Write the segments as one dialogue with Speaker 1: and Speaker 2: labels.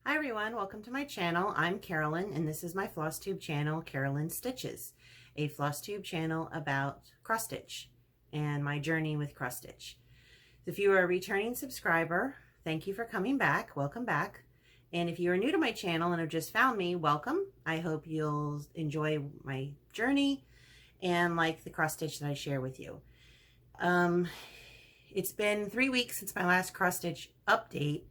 Speaker 1: Hi everyone, welcome to my channel. I'm Carolyn and this is my Flosstube channel, Carolyn Stitches, a Flosstube channel about cross stitch and my journey with cross stitch. If you are a returning subscriber, thank you for coming back. Welcome back. And if you are new to my channel and have just found me, welcome. I hope you'll enjoy my journey and like the cross stitch that I share with you. It's been 3 weeks since my last cross stitch update.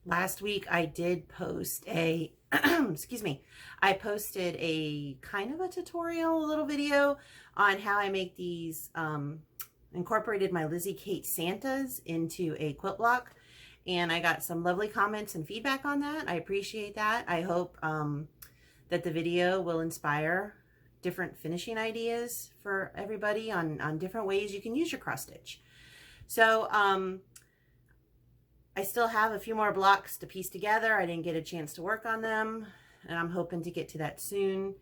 Speaker 1: Last week I did post a, excuse me, I posted a kind of a tutorial, a little video on how I make these, incorporated my Lizzie Kate Santas into a quilt block. And I got some lovely comments and feedback on that. I appreciate that. I hope that the video will inspire different finishing ideas for everybody on different ways you can use your cross stitch. So, I still have a few more blocks to piece together. I didn't get a chance to work on them, and I'm hoping to get to that soon.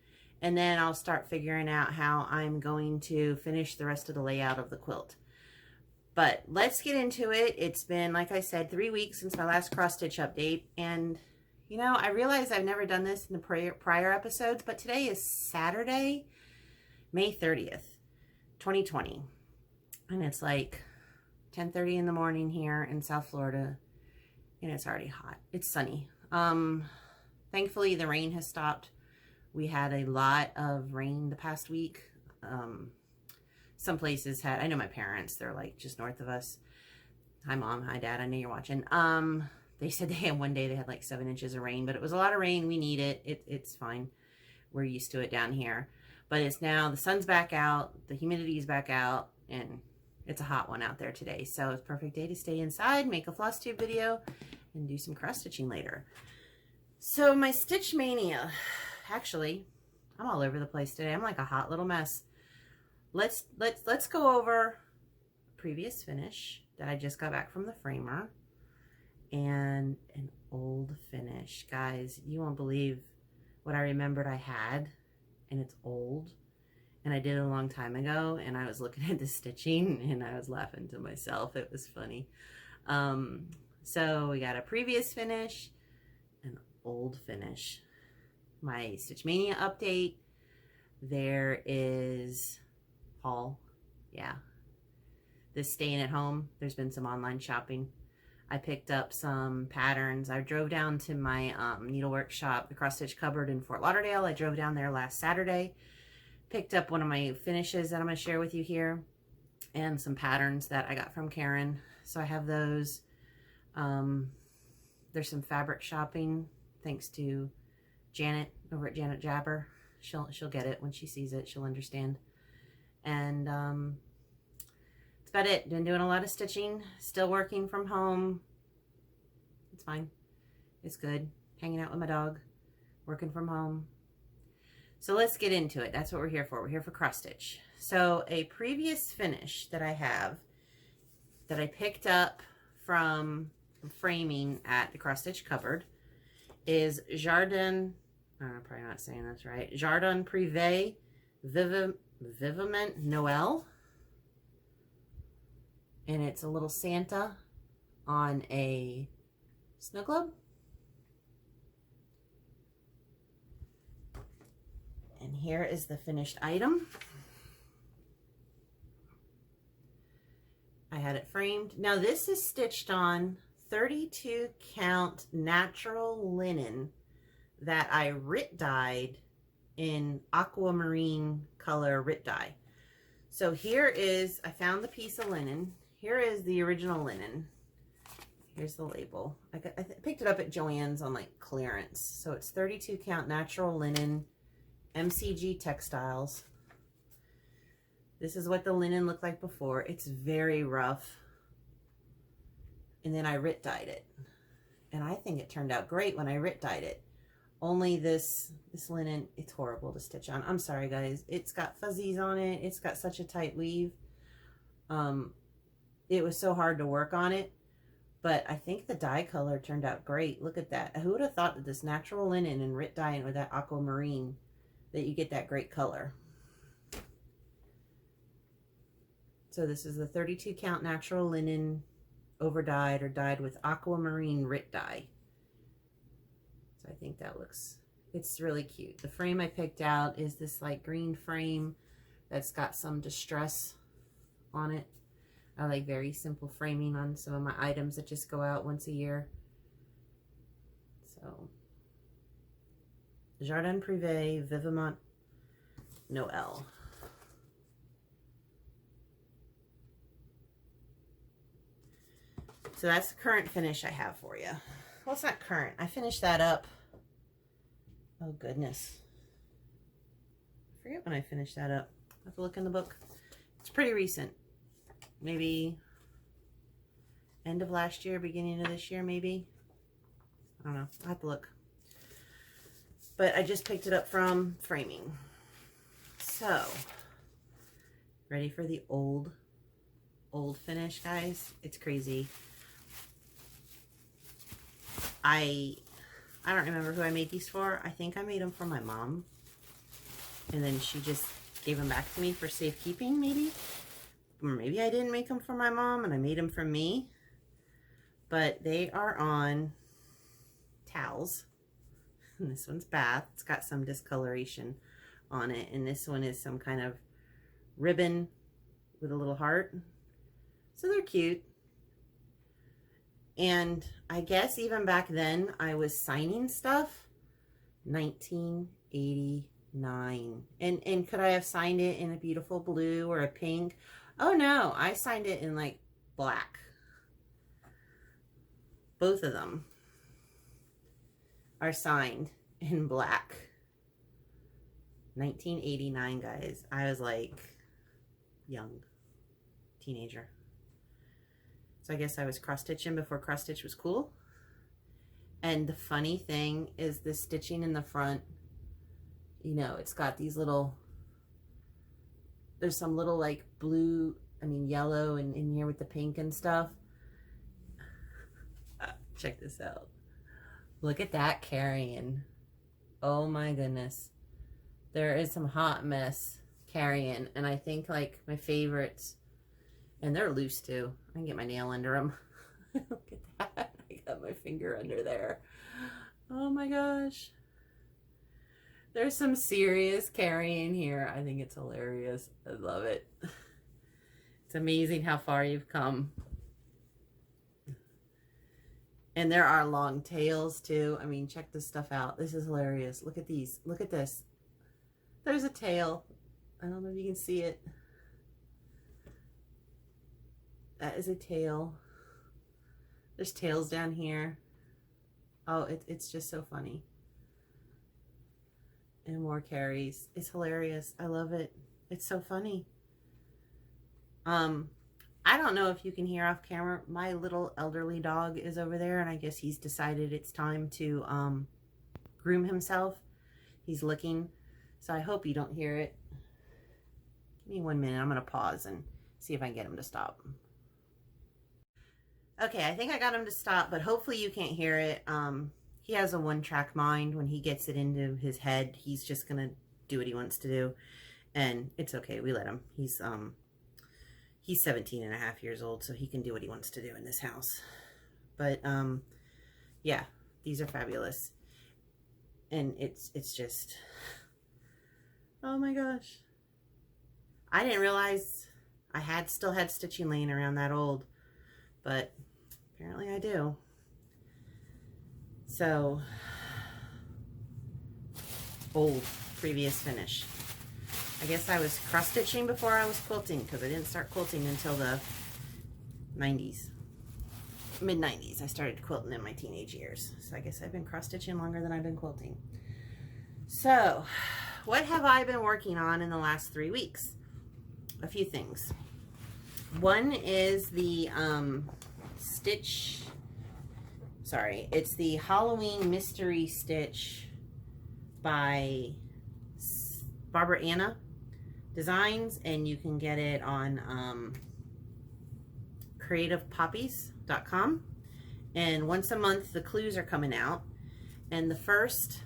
Speaker 1: And then I'll start figuring out how I'm going to finish the rest of the layout of the quilt. But let's get into it. It's been, like I said, 3 weeks since my last cross stitch update. And, you know, I realize I've never done this in the prior episodes, but today is Saturday, May 30th, 2020. And it's like 10:30 in the morning here in South Florida. And it's already hot. It's sunny. Thankfully the rain has stopped. We had a lot of rain the past week. Some places had, I know my parents, they're like just north of us. Hi mom, hi dad, I know you're watching. They said they had one day they had like 7 inches of rain, but it was a lot of rain. We need it. It's fine. We're used to it down here. But it's now, the sun's back out, the humidity is back out, and it's a hot one out there today. So it's a perfect day to stay inside, make a floss tube video, and do some cross stitching later. So my stitch mania, actually, I'm all over the place today. I'm like a hot little mess. Let's go over previous finish that I just got back from the framer and an old finish. Guys, you won't believe what I remembered I had, and it's old. And I did it a long time ago, and I was looking at the stitching and I was laughing to myself. It was funny. So we got a previous finish, an old finish. My Stitch Mania update. There is haul. Yeah. This staying at home. There's been some online shopping. I picked up some patterns. I drove down to my needlework shop, the Cross Stitch Cupboard in Fort Lauderdale. I drove down there last Saturday. Picked up one of my finishes that I'm going to share with you here, and some patterns that I got from Karen. So I have those. There's some fabric shopping thanks to Janet over at Janet Jabber. She'll get it when she sees it. She'll understand. And that's about it. Been doing a lot of stitching. Still working from home. It's fine. It's good. Hanging out with my dog. Working from home. So let's get into it. That's what we're here for. We're here for cross stitch. So a previous finish that I have that I picked up from framing at the Cross Stitch Cupboard is Jardin, I'm probably not saying this right, Jardin Prive Vivement Noel. And it's a little Santa on a snow globe. And here is the finished item. I had it framed. Now this is stitched on 32 count natural linen that I RIT dyed in aquamarine color RIT dye. So here is, I found the piece of linen. Here is the original linen. Here's the label. I picked it up at Joann's on like clearance. So it's 32 count natural linen, MCG textiles. This is what the linen looked like before. It's very rough. And then I RIT dyed it. And I think it turned out great when I RIT dyed it. Only this linen, it's horrible to stitch on. I'm sorry guys. It's got fuzzies on it. It's got such a tight weave. It was so hard to work on it. But I think the dye color turned out great. Look at that. Who would have thought that this natural linen and RIT dyeing with that aquamarine, that you get that great color. So this is the 32 count natural linen over dyed or dyed with aquamarine RIT dye. So I think that looks, it's really cute. The frame I picked out is this like green frame that's got some distress on it. I like very simple framing on some of my items that just go out once a year. So, Jardin Prive, Vivement Noel. So that's the current finish I have for you. Well, it's not current. I finished that up. Oh, goodness. I forget when I finished that up. I have to look in the book. It's pretty recent. Maybe end of last year, beginning of this year, maybe. I don't know. I'll have to look. But I just picked it up from framing. So, ready for the old finish, guys? It's crazy. I don't remember who I made these for. I think I made them for my mom. And then she just gave them back to me for safekeeping, maybe. Or maybe I didn't make them for my mom and I made them for me. But they are on towels. And this one's bath. It's got some discoloration on it. And this one is some kind of ribbon with a little heart. So they're cute. And I guess even back then I was signing stuff. 1989. And could I have signed it in a beautiful blue or a pink? Oh no, I signed it in like black. Both of them are signed in black. 1989, guys. I was like young teenager. So I guess I was cross-stitching before cross-stitch was cool. And the funny thing is the stitching in the front, you know, it's got these little, there's some little like blue, yellow and in here with the pink and stuff. Check this out. Look at that carrying. Oh my goodness. There is some hot mess carrying. And I think like my favorites, and they're loose too. I can get my nail under them. Look at that. I got my finger under there. Oh my gosh. There's some serious carrying here. I think it's hilarious. I love it. It's amazing how far you've come. And there are long tails too. I mean, check this stuff out. This is hilarious. Look at these. Look at this. There's a tail. I don't know if you can see it. That is a tail. There's tails down here. Oh, it's just so funny. And more carries. It's hilarious. I love it. It's so funny. I don't know if you can hear off camera. My little elderly dog is over there, and I guess he's decided it's time to groom himself. He's licking, so I hope you don't hear it. Give me 1 minute. I'm going to pause and see if I can get him to stop. Okay, I think I got him to stop, but hopefully you can't hear it. He has a one-track mind. When he gets it into his head, he's just going to do what he wants to do, and it's okay. We let him. He's 17 and a half years old, so he can do what he wants to do in this house. But, yeah, these are fabulous. And it's just, oh my gosh. I didn't realize I still had stitching laying around that old, but apparently I do. So, old, previous finish. I guess I was cross-stitching before I was quilting, because I didn't start quilting until the 90s. Mid-90s. I started quilting in my teenage years. So I guess I've been cross-stitching longer than I've been quilting. So, what have I been working on in the last 3 weeks? A few things. One is the it's the Halloween Mystery Stitch by Barbara Anna Designs, and you can get it on creativepoppies.com. And once a month the clues are coming out, and the first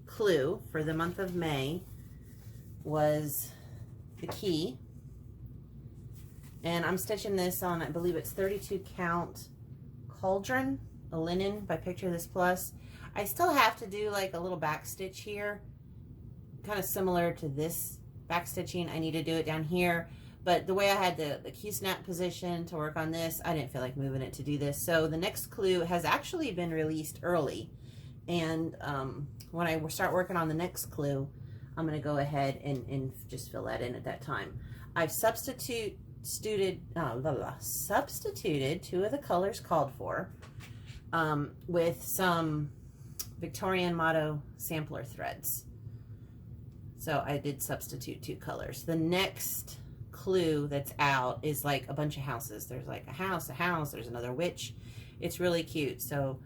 Speaker 1: clue for the month of May was the key, and I'm stitching this on, I believe it's 32 count cauldron a linen by Picture This Plus. I still have to do like a little back stitch here, kind of similar to this back stitching. I need to do it down here, but the way I had the Q-snap position to work on this, I didn't feel like moving it to do this. So the next clue has actually been released early, and when I start working on the next clue, I'm going to go ahead and just fill that in at that time. I've substituted 2 of the colors called for with some Victorian Motto Sampler threads. So I did substitute 2 colors. The next clue that's out is like a bunch of houses. There's like a house, there's another witch. It's really cute. So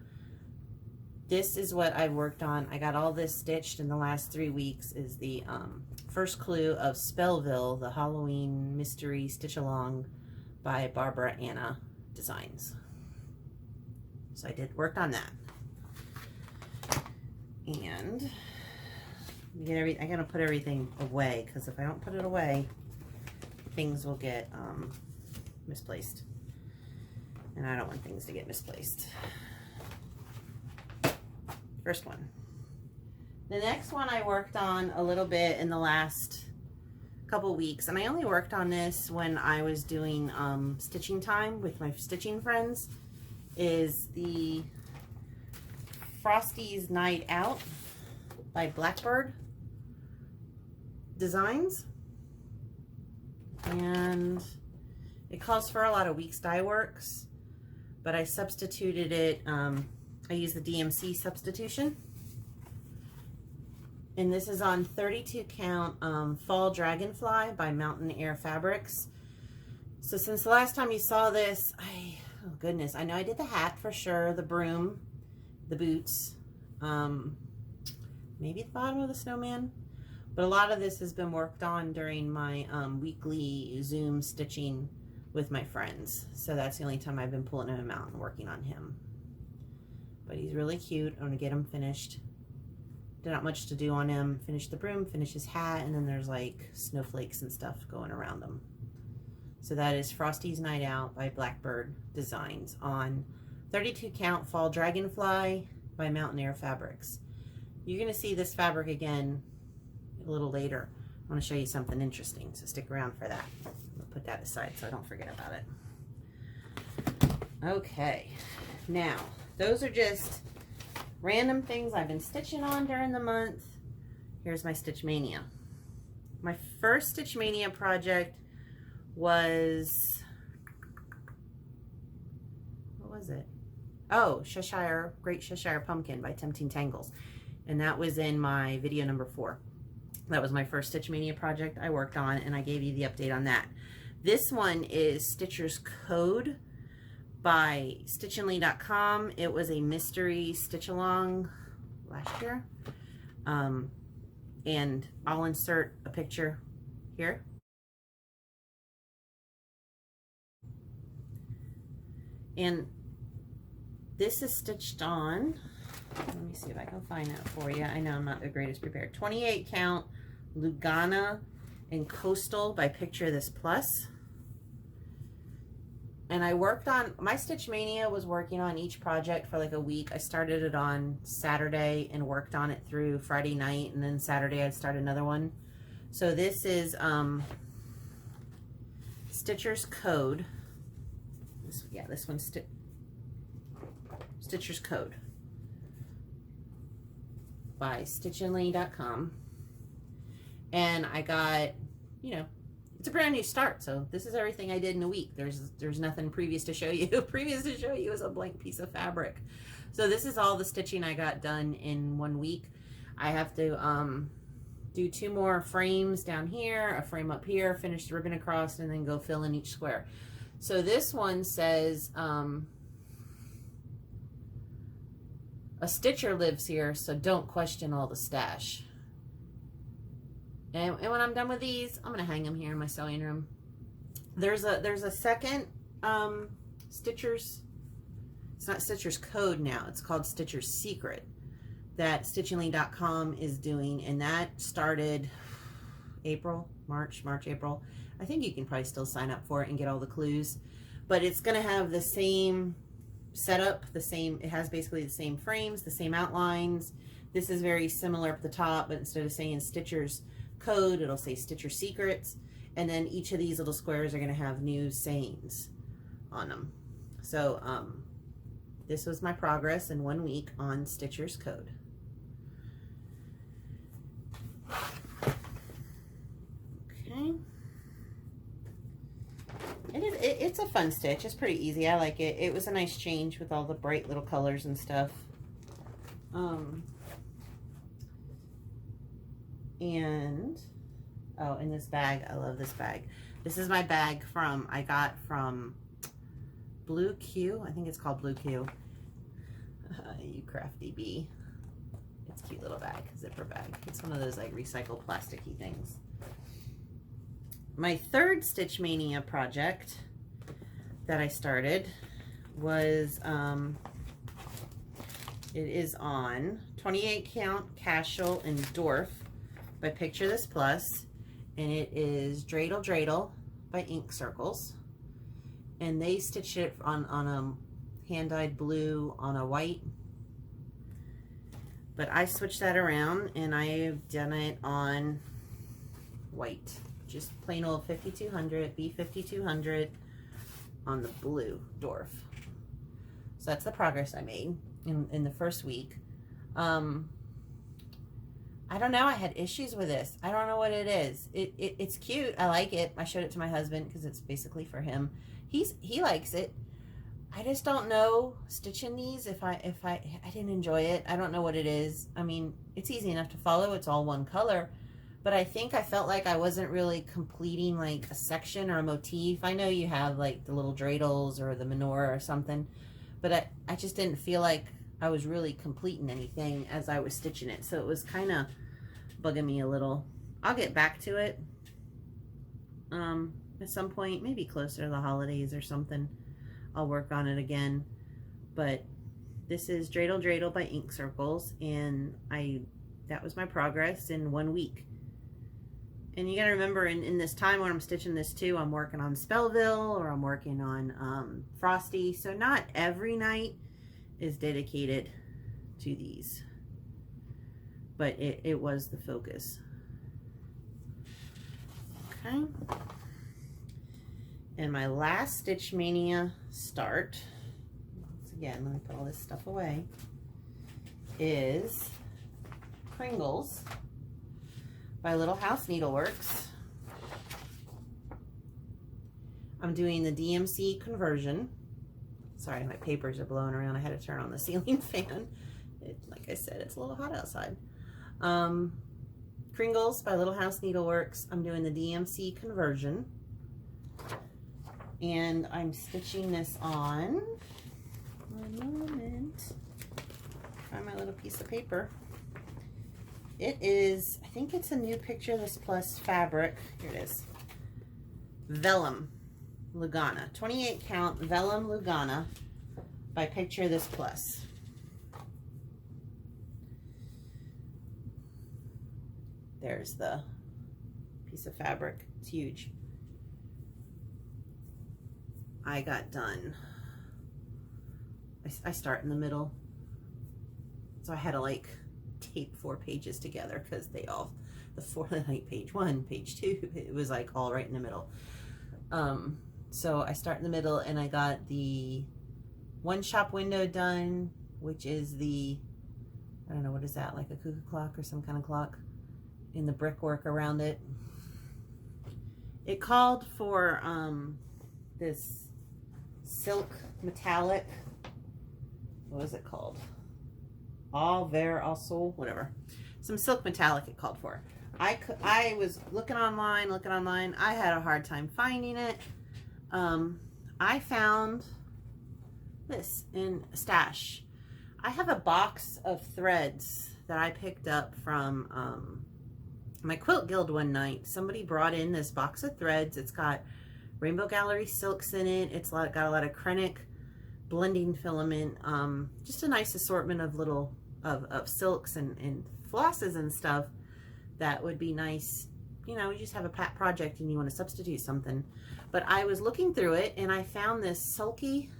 Speaker 1: this is what I've worked on. I got all this stitched in the last 3 weeks. Is the first clue of Spellville, the Halloween mystery stitch along by Barbara Anna Designs. So I worked on that. And I gotta put everything away, because if I don't put it away, things will get misplaced, and I don't want things to get misplaced. First one. The next one I worked on a little bit in the last couple weeks, and I only worked on this when I was doing stitching time with my stitching friends, is the Frosty's Night Out by Blackbird Designs. And it calls for a lot of weeks dye works, but I substituted it, I used the DMC substitution. And this is on 32 count Fall Dragonfly by Mountain Aire Fabrics. So since the last time you saw this, oh goodness, I know I did the hat for sure, the broom, the boots, maybe the bottom of the snowman. But a lot of this has been worked on during my weekly Zoom stitching with my friends. So that's the only time I've been pulling him out and working on him. But he's really cute. I'm going to get him finished. There's not much to do on him. Finish the broom, finish his hat, and then there's like snowflakes and stuff going around him. So that is Frosty's Night Out by Blackbird Designs on 32 count Fall Dragonfly by Mountain Aire Fabrics. You're going to see this fabric again a little later. I want to show you something interesting, so stick around for that. I'll put that aside so I don't forget about it. Okay, now those are just random things I've been stitching on during the month. Here's my stitch-maynia. My first stitch-maynia project was, what was it? Oh, Great Cheshire Pumpkin by Tempting Tangles. And that was in my video number 4. That was my first stitch-maynia project I worked on, and I gave you the update on that. This one is Stitcher's Code by stitch-maynia.com. It was a mystery stitch-along last year. And I'll insert a picture here. And this is stitched on, let me see if I can find that for you. I know I'm not the greatest prepared. 28 count Lugana and Coastal by Picture This Plus. And I worked on, my stitch-maynia was working on each project for like a week. I started it on Saturday and worked on it through Friday night, and then Saturday I'd start another one. So this is Stitcher's Code. This one's Stitcher's Code by stitch-maynia.com. And I got, you know, it's a brand new start, so this is everything I did in a week. There's nothing previous to show you. Previous to show you is a blank piece of fabric. So this is all the stitching I got done in 1 week. I have to do 2 more frames down here, a frame up here, finish the ribbon across, and then go fill in each square. So this one says, a stitcher lives here, so don't question all the stash. And when I'm done with these, I'm gonna hang them here in my sewing room. There's a second Stitcher's, it's not Stitcher's Code now, it's called Stitcher's Secret, that stitch-maynia.com is doing, and that started March, April. I think you can probably still sign up for it and get all the clues, but it's gonna have the same setup, the same, it has basically the same frames, the same outlines. This is very similar at the top, but instead of saying Stitcher's code, it'll say Stitcher secrets. And then each of these little squares are going to have new sayings on them. So this was my progress in 1 week on Stitcher's code. Okay. It's a fun stitch. It's pretty easy. I like it. It was a nice change with all the bright little colors and stuff. And oh, in this bag, I love this bag. This is my bag I got from Blue Q. I think it's called Blue Q. You crafty bee. It's a cute little bag, zipper bag. It's one of those like recycled plasticky things. My third stitch-maynia project that I started was, it is on 28 count Cashel and Dwarf by Picture This Plus, and it is Dreidel by Ink Circles, and they stitched it on a hand-dyed blue on a white, but I switched that around and I have done it on white, just plain old 5200 B5200 on the blue Dwarf. So that's the progress I made in the first week. I don't know, I had issues with this. I don't know what it is. It's cute. I like it. I showed it to my husband because it's basically for him. He likes it. I just don't know stitching these if I didn't enjoy it. I don't know what it is. I mean, it's easy enough to follow. It's all one color. But I think I felt like I wasn't really completing like a section or a motif. I know you have like the little dreidels or the menorah or something, but I just didn't feel like I was really completing anything as I was stitching it. So it was kind of bugging me a little. I'll get back to it at some point, maybe closer to the holidays or something. I'll work on it again. But this is Dreidel by Ink Circles, and that was my progress in 1 week. And you gotta remember, in this time when I'm stitching this too, I'm working on Spellville or I'm working on Frosty. So not every night is dedicated to these, but it was the focus. Okay. And my last stitch-maynia start, once again, let me put all this stuff away, is Kringles by Little House Needleworks. I'm doing the DMC conversion. Sorry, my papers are blowing around. I had to turn on the ceiling fan. Like I said, it's a little hot outside. Kringles by Little House Needleworks. I'm doing the DMC conversion. And I'm stitching this on, one moment, find my little piece of paper. It is, I think it's a new Picture This Plus fabric. Here it is. Vellum Lugana. 28 count Vellum Lugana by Picture This Plus. There's the piece of fabric. It's huge. I got done. I start in the middle. So I had to like tape 4 pages together because they all, like page 1, page 2, it was like all right in the middle. So I start in the middle, and I got the one shop window done, which is the, I don't know, what is that, like a cuckoo clock or some kind of clock, in the brickwork around it. It called for this silk metallic, what was it called? Aire, also, whatever. Some silk metallic it called for. I was looking online. I had a hard time finding it. I found this in a stash. I have a box of threads that I picked up from my quilt guild one night. Somebody brought in this box of threads. It's got Rainbow Gallery silks in it. It's got a lot of Krennic blending filament. Just a nice assortment of little of silks and flosses and stuff that would be nice. You know, you just have a pet project and you want to substitute something. But I was looking through it and I found this Sulky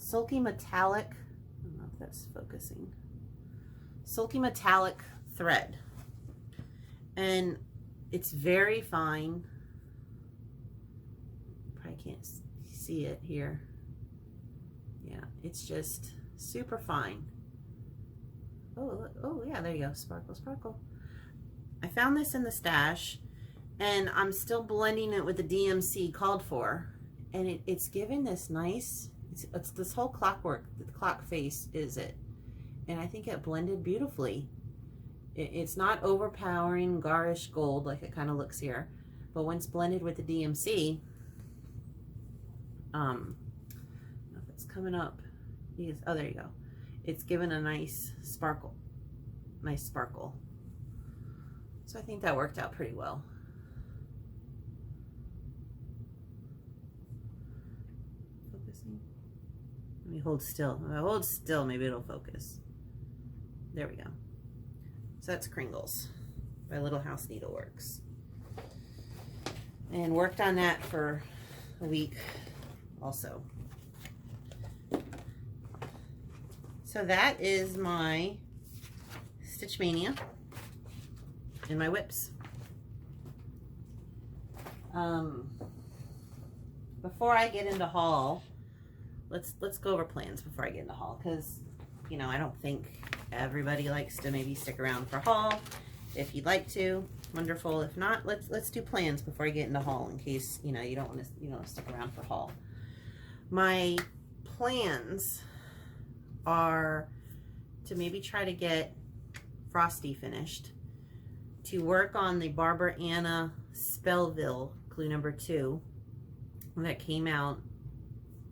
Speaker 1: Sulky Metallic, I don't know if that's focusing, Sulky Metallic thread. And it's very fine. Probably can't see it here. Yeah, it's just super fine. Oh, oh yeah, there you go. Sparkle, sparkle. I found this in the stash, and I'm still blending it with the DMC called for, and it's giving this nice, it's this whole clockwork, the clock face is it, and I think it blended beautifully. It's not overpowering garish gold like it kind of looks here, but once blended with the DMC, I don't know if it's coming up. Yes, oh, there you go. It's given a nice sparkle, So I think that worked out pretty well. Focusing. Let me hold still. If I hold still, maybe it'll focus. There we go. So that's Kringles by Little House Needleworks. And worked on that for a week also. So that is my stitch-maynia and my whips. Before I get into haul, let's go over plans before I get into haul, because you know I don't think everybody likes to maybe stick around for haul. If you'd like to, wonderful. If not, let's do plans before I get into haul, in case you know you don't want to stick around for haul. My plans are to maybe try to get Frosty finished, to work on the Barbara Anna Spellville clue number 2 that came out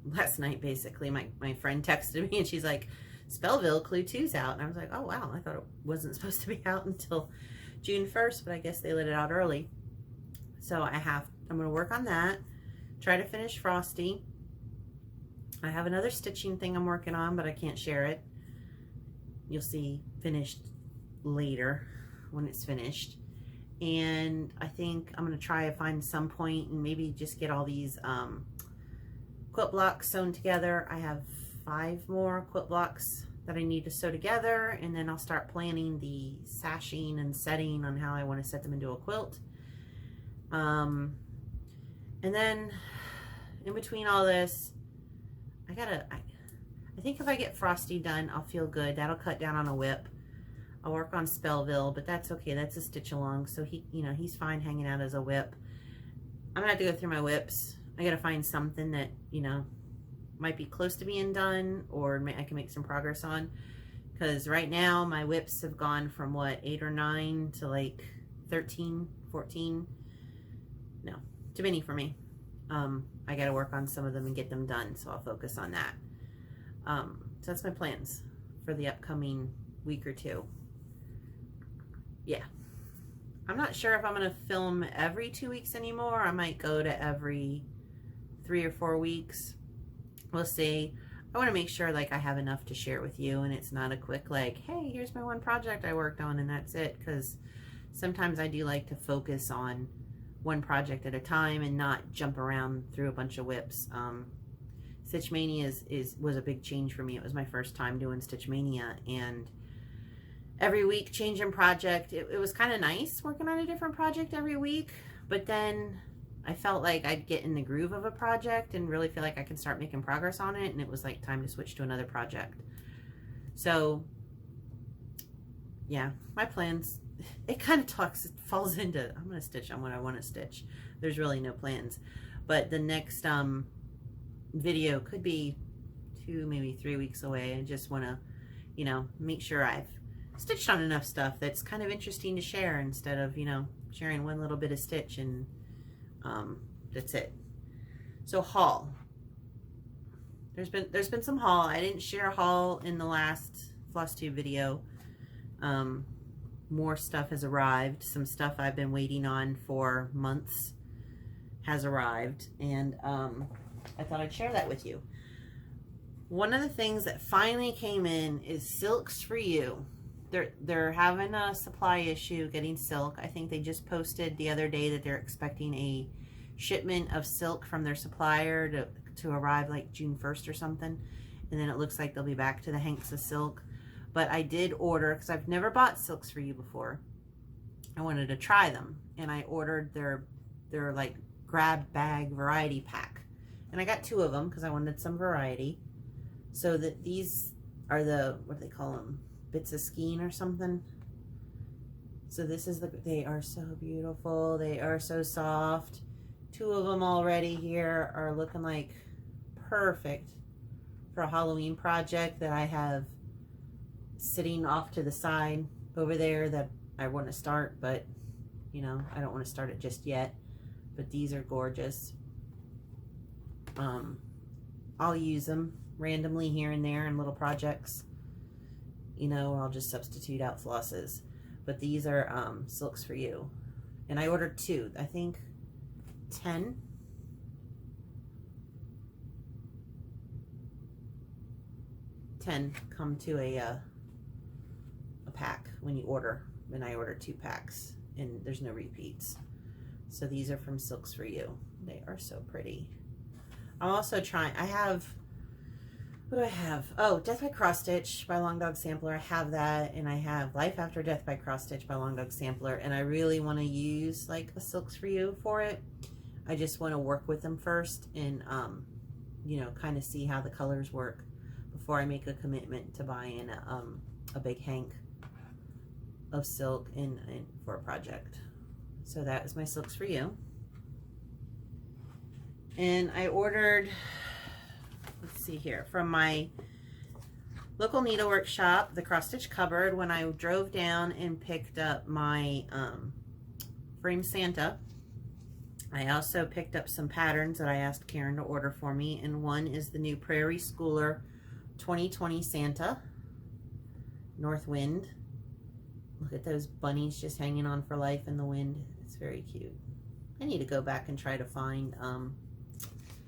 Speaker 1: last night. Basically, my friend texted me and she's like, Spellville clue 2's out, and I was like, oh wow, I thought it wasn't supposed to be out until June 1st, but I guess they let it out early. So I'm going to work on that, try to finish Frosty. I have another stitching thing I'm working on, but I can't share it. You'll see finished later when it's finished. And I think I'm going to try to find some point and maybe just get all these quilt blocks sewn together. I have 5 more quilt blocks that I need to sew together, and then I'll start planning the sashing and setting on how I want to set them into a quilt. And then in between all this, I think if I get Frosty done, I'll feel good. That'll cut down on a whip. I'll work on Spellville, but that's okay. That's a stitch along, so he's fine hanging out as a whip. I'm gonna have to go through my whips. I gotta find something that might be close to being done, or I can make some progress on. Because right now my whips have gone from what, 8 or 9 to like 13, 14. No, too many for me. I got to work on some of them and get them done, so I'll focus on that. So that's my plans for the upcoming week or 2. Yeah, I'm not sure if I'm going to film every 2 weeks anymore. I might go to every 3 or 4 weeks. We'll see. I want to make sure like I have enough to share with you, and it's not a quick like, hey, here's my one project I worked on and that's it, because sometimes I do like to focus on one project at a time and not jump around through a bunch of whips. Stitch-maynia was a big change for me. It was my first time doing Stitch-maynia, and every week changing project. It was kind of nice working on a different project every week, but then I felt like I'd get in the groove of a project and really feel like I could start making progress on it, and it was like time to switch to another project. So yeah, my plans, it kind of falls into, I'm going to stitch on what I want to stitch. There's really no plans, but the next video could be 2, maybe 3 weeks away. I just want to, make sure I've stitched on enough stuff that's kind of interesting to share, instead of, sharing one little bit of stitch and that's it. So haul. There's been some haul. I didn't share a haul in the last Flosstube video. More stuff has arrived. Some stuff I've been waiting on for months has arrived, and I thought I'd share that with you. One of the things that finally came in is Silks for You. They're having a supply issue getting silk. I think they just posted the other day that they're expecting a shipment of silk from their supplier to arrive like June 1st or something. And and then it looks like they'll be back to the hanks of silk. But I did order, because I've never bought Silks For You before. I wanted to try them, and I ordered their like grab bag variety pack, and I got 2 of them because I wanted some variety. So that these are the, what do they call them, bits of skein or something. So this is they are so beautiful. They are so soft. 2 of them already here are looking like perfect for a Halloween project that I have sitting off to the side over there that I want to start, but you know, I don't want to start it just yet. But these are gorgeous. I'll use them randomly here and there in little projects, you know, or I'll just substitute out flosses. But these are Silks For You, and I ordered 2, I think 10. Come to a pack when you order, and I ordered 2 packs, and there's no repeats. So these are from Silks For You. They are so pretty. I'm also trying, I have, what do I have? Oh, Death by Cross Stitch by Long Dog Sampler. I have that, and I have Life After Death by Cross Stitch by Long Dog Sampler, and I really want to use like a Silks For You for it. I just want to work with them first and you know, kind of see how the colors work before I make a commitment to buying a big hank of silk in for a project. So that is my Silks For You. And I ordered, let's see here, from my local needlework shop, the Cross Stitch Cupboard, when I drove down and picked up my frame Santa. I also picked up some patterns that I asked Karen to order for me, and one is the new Prairie Schooler 2020 Santa, North Wind. Look at those bunnies just hanging on for life in the wind. It's very cute. I need to go back and try to find,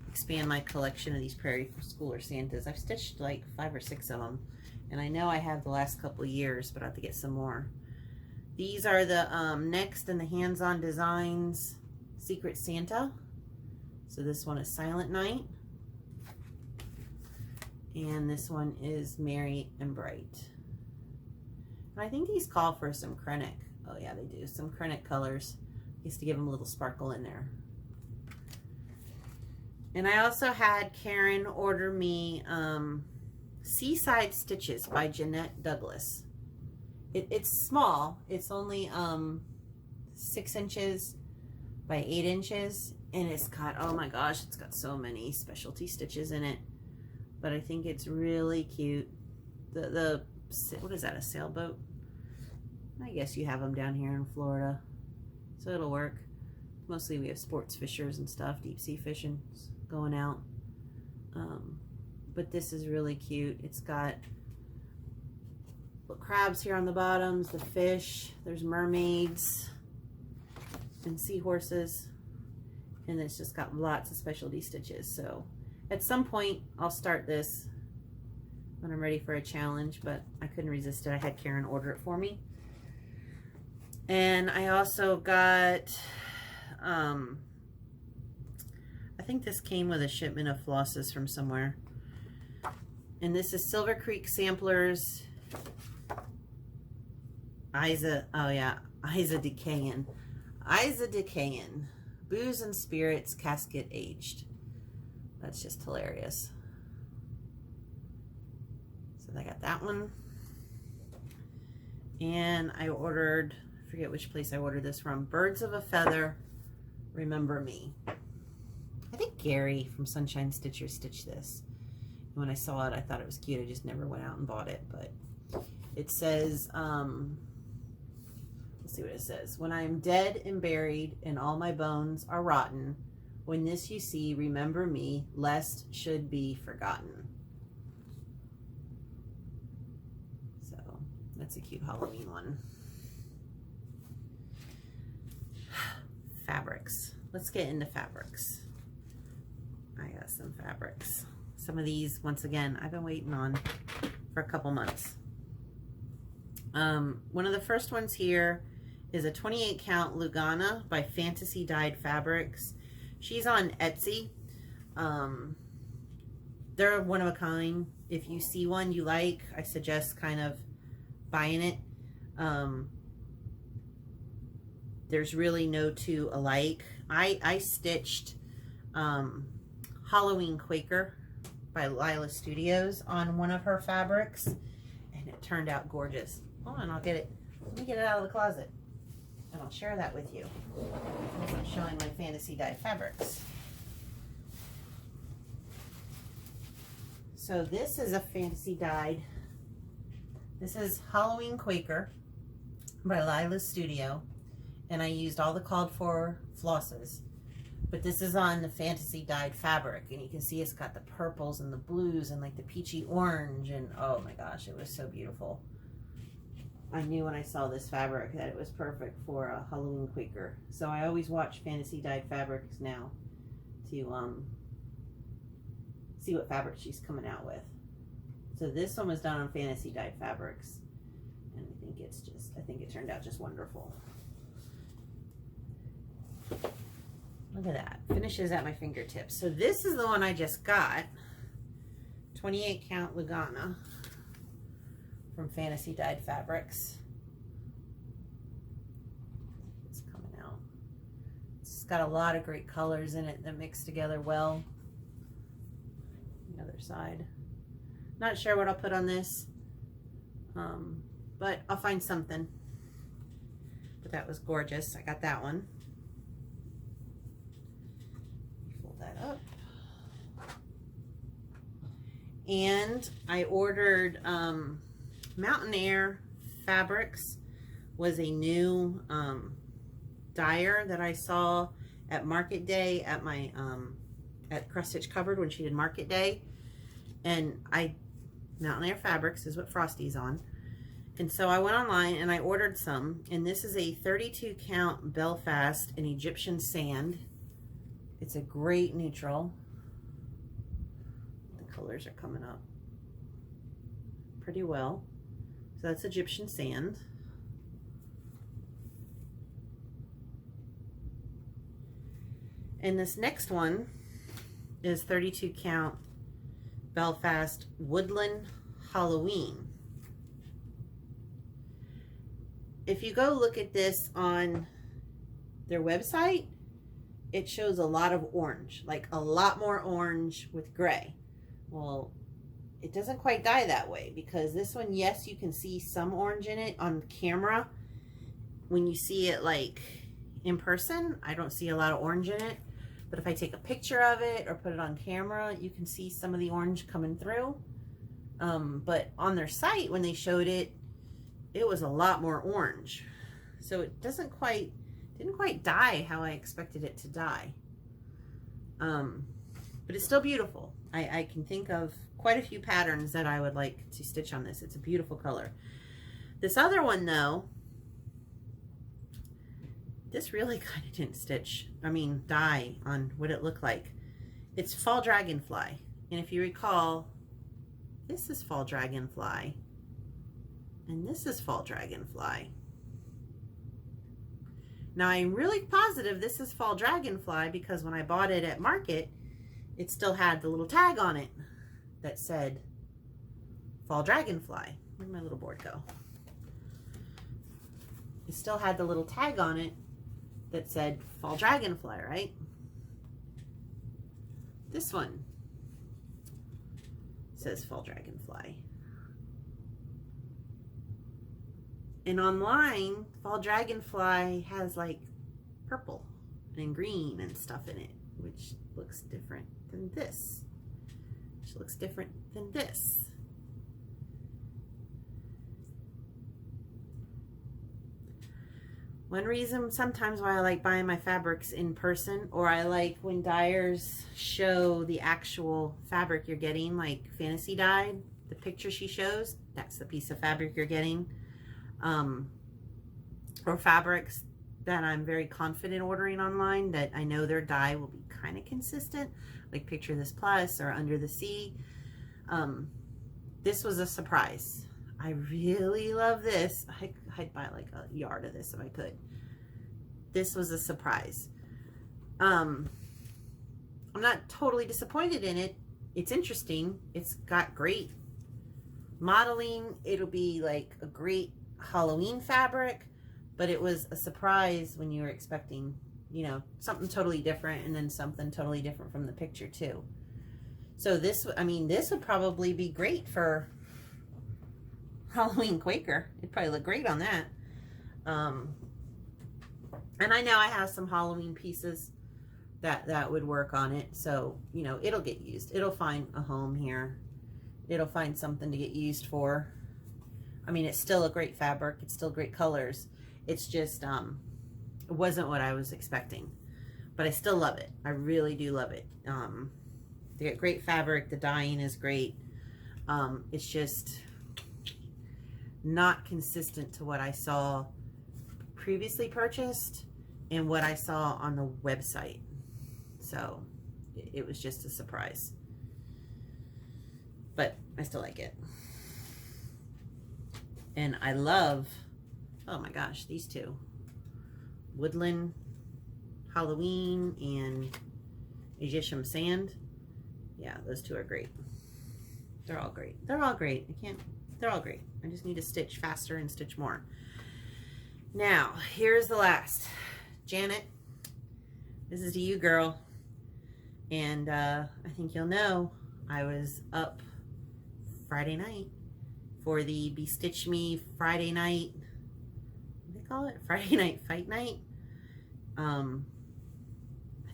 Speaker 1: expand my collection of these Prairie Schooler Santas. I've stitched like 5 or 6 of them, and I know I have the last couple of years, but I have to get some more. These are the Next in the Hands-On Designs Secret Santa. So this one is Silent Night, and this one is Merry and Bright. And I think these call for some Krennic. Oh yeah, they do. Some Krennic colors, just to give them a little sparkle in there. And I also had Karen order me Seaside Stitches by Jeanette Douglas. It's small. It's only 6 inches by 8 inches, and it's got, oh my gosh, it's got so many specialty stitches in it. But I think it's really cute. What is that, a sailboat? I guess you have them down here in Florida, so it'll work. Mostly we have sports fishers and stuff, deep sea fishing going out. But this is really cute. It's got little crabs here on the bottoms, the fish, there's mermaids and seahorses, and it's just got lots of specialty stitches. So at some point I'll start this when I'm ready for a challenge, but I couldn't resist it. I had Karen order it for me. And I also got, I think this came with a shipment of flosses from somewhere. And this is Silver Creek Samplers, Isa Decayan. Isa Decayan, Booze and Spirits Casket Aged. That's just hilarious. So I got that one. And I ordered, I forget which place I ordered this from, Birds of a Feather, Remember Me. I think Gary from Sunshine Stitcher stitched this. And when I saw it, I thought it was cute. I just never went out and bought it. But it says, let's see what it says. When I am dead and buried and all my bones are rotten, when this you see, remember me, lest should be forgotten. So that's a cute Halloween one. Fabrics. Let's get into fabrics. I got some fabrics. Some of these, once again, I've been waiting on for a couple months. One of the first ones here is a 28 count Lugana by Fantasy Dyed Fabrics. She's on Etsy. They're one of a kind. If you see one you like, I suggest kind of buying it. There's really no two alike. I stitched Halloween Quaker by Lila Studios on one of her fabrics, and it turned out gorgeous. Hold on, I'll get it. Let me get it out of the closet, and I'll share that with you as I'm showing my fantasy dyed fabrics. So this is a fantasy dyed. This is Halloween Quaker by Lila Studio, and I used all the called for flosses. But this is on the fantasy dyed fabric, and you can see it's got the purples and the blues and like the peachy orange, and oh my gosh, it was so beautiful. I knew when I saw this fabric that it was perfect for a Halloween Quaker. So I always watch fantasy dyed fabrics now to see what fabric she's coming out with. So this one was done on fantasy dyed fabrics, and I think it turned out just wonderful. Look at that. Finishes at my fingertips. So this is the one I just got. 28 count Lugana from Fantasy Dyed Fabrics. It's coming out. It's got a lot of great colors in it that mix together well. The other side. Not sure what I'll put on this, but I'll find something. But that was gorgeous. I got that one. Up. And I ordered Mountain Aire Fabrics was a new dyer that I saw at Market Day at my at Cross Stitch Covered when she did Market Day, and Mountain Aire Fabrics is what Frosty's on, and so I went online and I ordered some, and this is a 32 count Belfast in Egyptian sand. It's a great neutral. The colors are coming up pretty well. So that's Egyptian sand. And this next one is 32 count Belfast Woodland Halloween. If you go look at this on their website, it shows a lot of orange, like a lot more orange with gray. Well, it doesn't quite dye that way, because this one, yes, you can see some orange in it on camera. When you see it like in person, I don't see a lot of orange in it. But if I take a picture of it or put it on camera, you can see some of the orange coming through. But on their site, when they showed it, it was a lot more orange. So it didn't quite dye how I expected it to dye. But it's still beautiful. I can think of quite a few patterns that I would like to stitch on this. It's a beautiful color. This other one though, this really kind of didn't dye on what it looked like. It's Fall Dragonfly. And if you recall, this is Fall Dragonfly. And this is Fall Dragonfly. Now I'm really positive this is Fall Dragonfly because when I bought it at Market, it still had the little tag on it that said Fall Dragonfly. Where'd my little board go? It still had the little tag on it that said Fall Dragonfly, right? This one says Fall Dragonfly. And online, Fall Dragonfly has like purple and green and stuff in it, which looks different than this. Which looks different than this. One reason sometimes why I like buying my fabrics in person, or I like when dyers show the actual fabric you're getting, like Fantasy Dyed, the picture she shows, that's the piece of fabric you're getting. Or fabrics that I'm very confident ordering online that I know their dye will be kind of consistent, like Picture This Plus or Under the Sea. This was a surprise. I really love this. I'd buy like a yard of this if I could. This was a surprise. I'm not totally disappointed in it. it's interesting. It's got great modeling. It'll be like a great Halloween fabric, but it was a surprise when you were expecting, you know, something totally different, and then something totally different from the picture too. So this, I mean, this would probably be great for Halloween Quaker. It'd probably look great on that. And I know I have some Halloween pieces that would work on it. So, you know, it'll get used. It'll find a home here. It'll find something to get used for. I mean, it's still a great fabric. It's still great colors. It's just, it wasn't what I was expecting. But I still love it. I really do love it. They get great fabric. The dyeing is great. It's just not consistent to what I saw previously purchased and what I saw on the website. So it was just a surprise. But I still like it. And I love, oh my gosh, these two. Woodland Halloween and Egyptian Sand. Yeah, those two are great. They're all great. They're all great. They're all great. I just need to stitch faster and stitch more. Now, here's the last. Janet, this is to you, girl. And I think you'll know I was up Friday night for the Be Stitch Me Friday night. What do they call it? Friday night fight night. I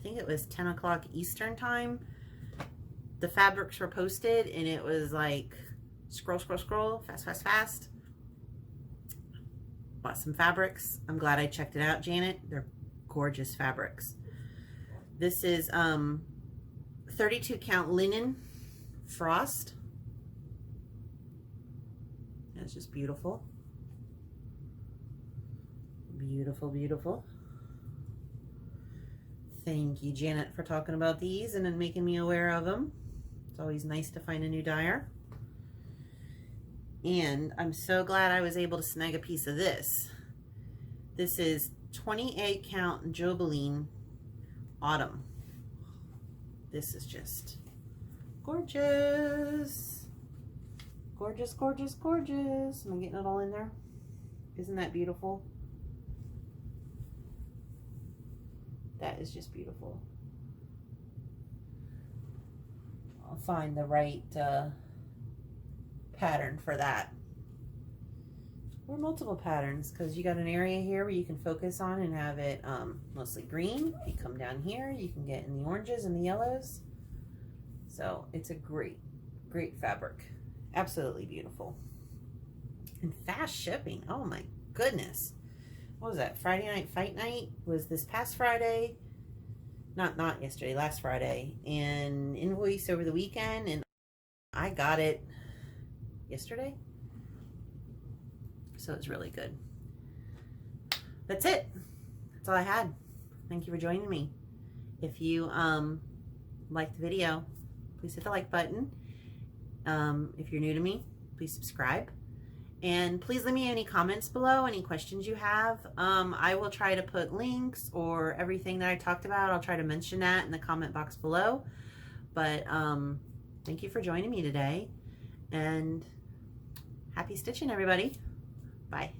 Speaker 1: think it was 10 o'clock Eastern time. The fabrics were posted and it was like scroll, scroll, scroll, fast, fast, fast. Bought some fabrics. I'm glad I checked it out, Janet. They're gorgeous fabrics. This is 32 count linen frost. That's just beautiful. Beautiful, beautiful. Thank you, Janet, for talking about these and then making me aware of them. It's always nice to find a new dyer. And I'm so glad I was able to snag a piece of this. This is 28 count Jobeline Autumn. This is just gorgeous. Gorgeous, gorgeous, gorgeous. Am I getting it all in there? Isn't that beautiful? That is just beautiful. I'll find the right pattern for that. Or multiple patterns, because you got an area here where you can focus on and have it mostly green. If you come down here, you can get in the oranges and the yellows. So it's a great, great fabric. Absolutely beautiful. And fast shipping. Oh my goodness. What was that? Friday night fight night was this past Friday. Not yesterday, last Friday. And invoice over the weekend, and I got it yesterday. So it's really good. That's it. That's all I had. Thank you for joining me. If you liked the video, please hit the like button. If you're new to me, please subscribe. And please leave me any comments below, any questions you have. I will try to put links or everything that I talked about. I'll try to mention that in the comment box below. But thank you for joining me today. And happy stitching, everybody. Bye.